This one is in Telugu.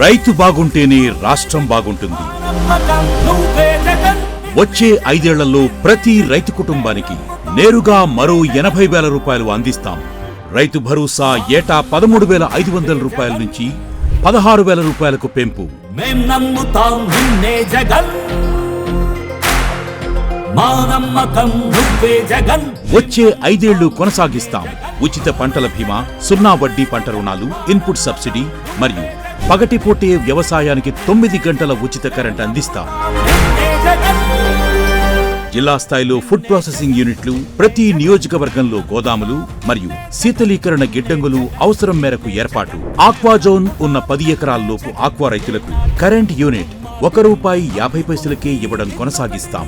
రైతు బాగుంటేనే రాష్ట్రం బాగుంటుంది. వచ్చే 5 ఏళ్లలో ప్రతి రైతు కుటుంబానికి నేరుగా మరో 80,000 రూపాయలు అందిస్తాం. రైతు భరోసా ఏటా 13,500 రూపాయల నుంచి 16,000 రూపాయలకు పెంపు. మేం నమ్ముతాం నిన్నే జగన్, మా నమ్మకం నువ్వే జగన్. వచ్చే 5 ఏళ్లు కొనసాగిస్తాం ఉచిత పంటల బీమా, 0 వడ్డీ పంట రుణాలు, ఇన్పుట్ సబ్సిడీ మరియు పగటిపూటే వ్యవసాయానికి 9 గంటల ఉచిత కరెంట్ అందిస్తాం. జిల్లా స్థాయిలో ఫుడ్ ప్రాసెసింగ్ యూనిట్లు, ప్రతి నియోజకవర్గంలో గోదాములు మరియు శీతలీకరణ గిడ్డంగులు అవసరం మేరకు ఏర్పాటు. ఆక్వాజోన్ ఉన్న 10 ఎకరాల్లోపు ఆక్వా రైతులకు కరెంట్ యూనిట్ ₹1.50 ఇవ్వడం కొనసాగిస్తాం.